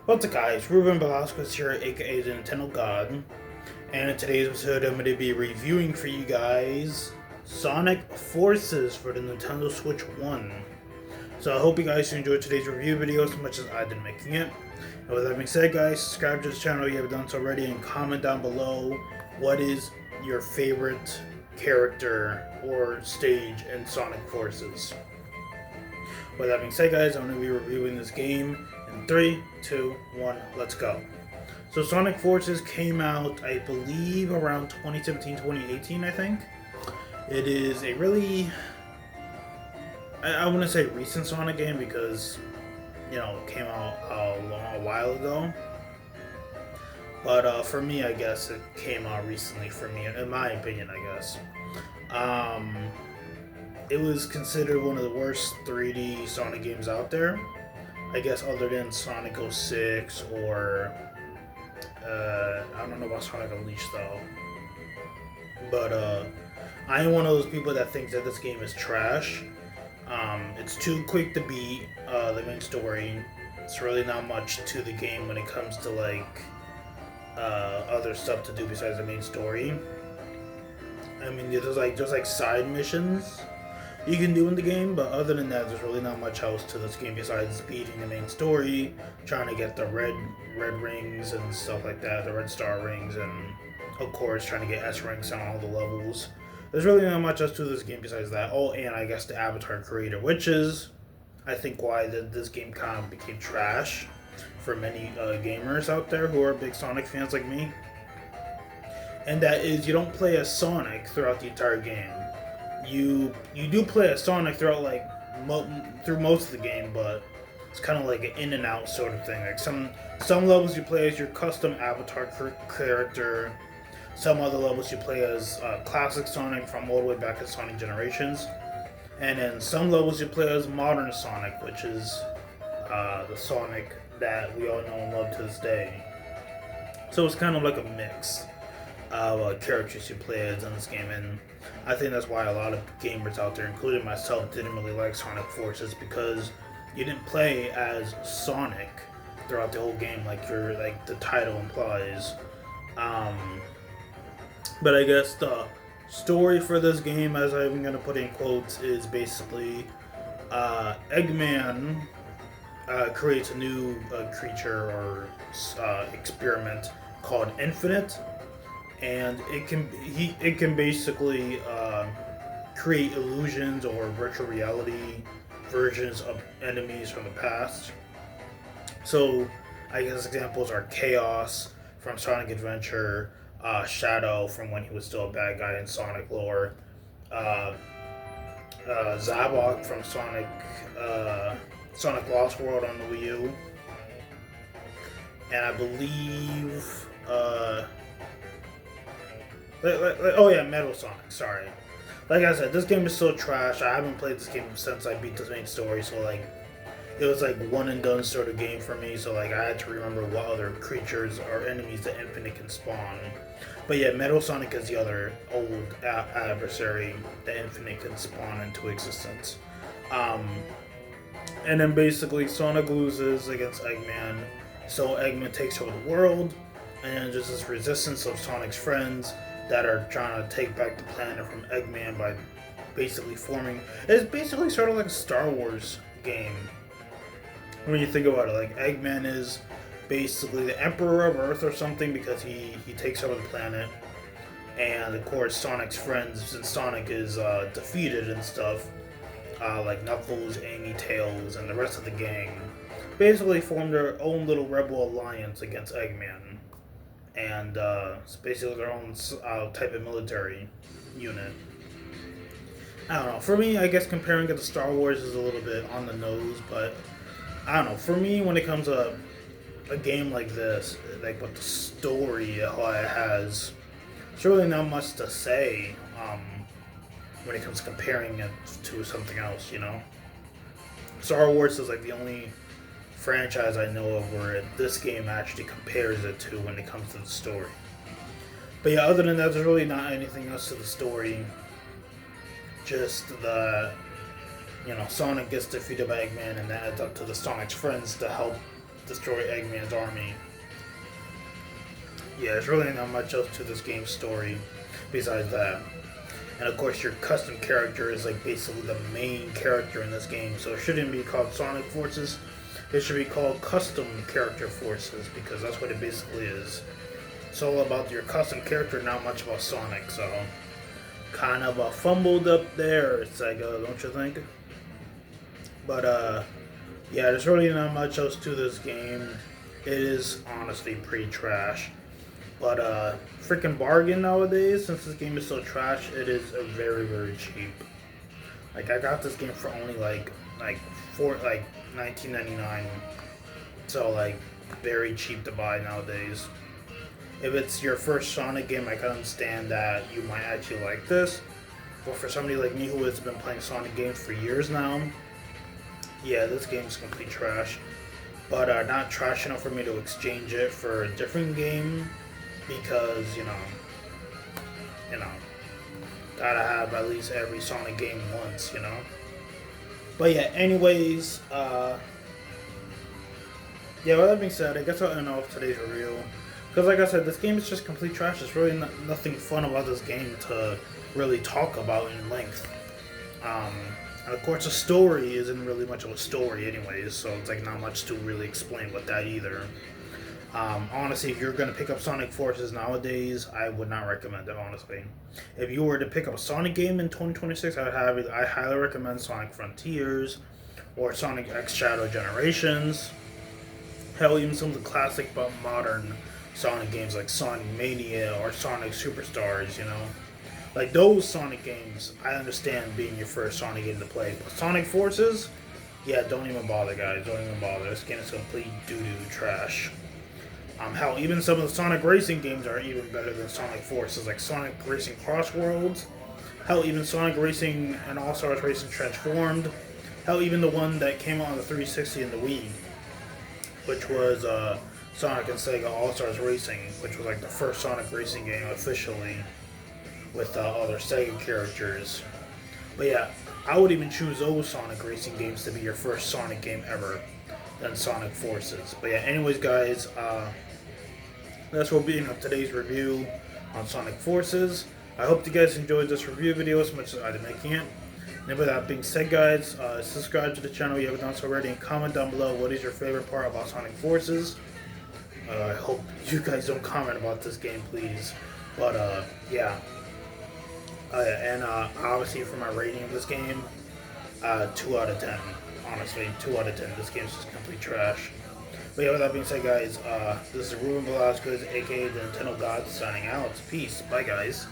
What's up, guys? Ruben Velasquez here, aka the Nintendo God, and in today's episode, I'm going to be reviewing for you guys Sonic Forces for the Nintendo Switch 1. So I hope you guys enjoyed today's review video as much as I did making it. And with that being said, guys, subscribe to this channel if you haven't done so already, and comment down below what is your favorite character or stage in Sonic Forces. With that being said, guys, I'm going to be reviewing this game in 3, 2, 1, let's go. So Sonic Forces came out, I believe, around 2017, 2018, I think. It is a really, I wouldn't say recent Sonic game because, you know, it came out a while ago. But for me, I guess it came out recently for me, in my opinion, I guess. It was considered one of the worst 3D Sonic games out there. I guess other than Sonic 06 or I don't know about Sonic Unleashed though. But I am one of those people that thinks that this game is trash. It's too quick to beat the main story. It's really not much to the game when it comes to like other stuff to do besides the main story. I mean, there's like side missions you can do in the game, but other than that, there's really not much else to this game besides beating the main story, trying to get the red rings and stuff like that, the red star rings, and of course trying to get S ranks on all the levels. There's really not much else to this game besides that. Oh, and I guess the Avatar creator, which is, I think, why this game kind of became trash for many gamers out there who are big Sonic fans like me. And that is, you don't play as Sonic throughout the entire game. You do play as Sonic throughout through most of the game, but it's kind of like an in and out sort of thing. Like some levels you play as your custom Avatar character. Some other levels you play as classic Sonic from all the way back to Sonic Generations, and then some levels you play as modern Sonic, which is the Sonic that we all know and love to this day. So it's kind of like a mix of characters you play as in this game, and I think that's why a lot of gamers out there, including myself, didn't really like Sonic Forces, because you didn't play as Sonic throughout the whole game like the title implies. But I guess the story for this game, as I'm gonna put in quotes, is basically Eggman creates a new creature or experiment called Infinite, and it can basically create illusions or virtual reality versions of enemies from the past. So I guess examples are Chaos from Sonic Adventure, Shadow from when he was still a bad guy in Sonic lore, Zabok from Sonic Lost World on the Wii U, and I believe oh yeah, Metal Sonic. Sorry. Like I said, this game is so trash. I haven't played this game since I beat the main story, so like it was like one and done sort of game for me. So like I had to remember what other creatures or enemies the Infinite can spawn. But yeah, Metal Sonic is the other old adversary the Infinite can spawn into existence. And then basically Sonic loses against Eggman, so Eggman takes over the world, and there's this resistance of Sonic's friends that are trying to take back the planet from Eggman by basically forming. It's basically sort of like a Star Wars game when you think about it. Like Eggman is basically the Emperor of Earth or something because he takes over the planet, and of course Sonic's friends, since Sonic is defeated and stuff, like Knuckles, Amy, Tails, and the rest of the gang, basically form their own little rebel alliance against Eggman. And it's basically their own type of military unit. I don't know. For me, I guess comparing it to Star Wars is a little bit on the nose, but I don't know. For me, when it comes to a game like this, like what the story how it has, there's really not much to say when it comes to comparing it to something else, you know? Star Wars is like the only franchise I know of where this game actually compares it to when it comes to the story. But yeah, other than that, there's really not anything else to the story. Just Sonic gets defeated by Eggman, and that adds up to the Sonic's friends to help destroy Eggman's army. Yeah, there's really not much else to this game's story besides that. And of course, your custom character is like basically the main character in this game, so it shouldn't be called Sonic Forces. It should be called Custom Character Forces because that's what it basically is. It's all about your custom character, not much about Sonic. So, kind of fumbled up there, Sega, don't you think? But yeah, there's really not much else to this game. It is honestly pretty trash. But freaking bargain nowadays, since this game is so trash, it is very, very cheap. Like I got this game for only like $19.99. So like very cheap to buy nowadays. If it's your first Sonic game, I can understand that you might actually like this. But for somebody like me who has been playing Sonic games for years now, yeah, this game is complete trash. But not trash enough for me to exchange it for a different game because you know, gotta have at least every Sonic game once, you know. But yeah, anyways, yeah. With that being said, I guess I'll end off today's review. Because like I said, this game is just complete trash. There's really nothing fun about this game to really talk about in length. And of course, the story isn't really much of a story anyways, so it's like not much to really explain with that either. Honestly, if you're going to pick up Sonic Forces nowadays, I would not recommend it, honestly. If you were to pick up a Sonic game in 2026, I highly recommend Sonic Frontiers or Sonic X Shadow Generations. Hell, even some of the classic but modern Sonic games like Sonic Mania or Sonic Superstars, you know. Like those Sonic games, I understand being your first Sonic game to play. But Sonic Forces, yeah, don't even bother, guys. Don't even bother. This game is complete doo-doo trash. Hell, even some of the Sonic Racing games are even better than Sonic Forces, like Sonic Racing Cross Worlds. Hell, even Sonic Racing and All-Stars Racing Transformed. Hell, even the one that came out on the 360 and the Wii, which was Sonic and Sega All-Stars Racing, which was like the first Sonic Racing game officially with other Sega characters. But yeah, I would even choose those Sonic Racing games to be your first Sonic game ever than Sonic Forces. But yeah, anyways, guys, that's what will be up today's review on Sonic Forces. I hope you guys enjoyed this review video as much as I did making it. And with that being said, guys, subscribe to the channel if you haven't done so already, and comment down below what is your favorite part about Sonic Forces. I hope you guys don't comment about this game, please. But yeah. And obviously for my rating of this game, 2 out of 10. Honestly, 2 out of 10. This game's just complete trash. But yeah, with that being said, guys, this is Ruben Velasquez, aka the Nintendo God, signing out. Peace. Bye, guys.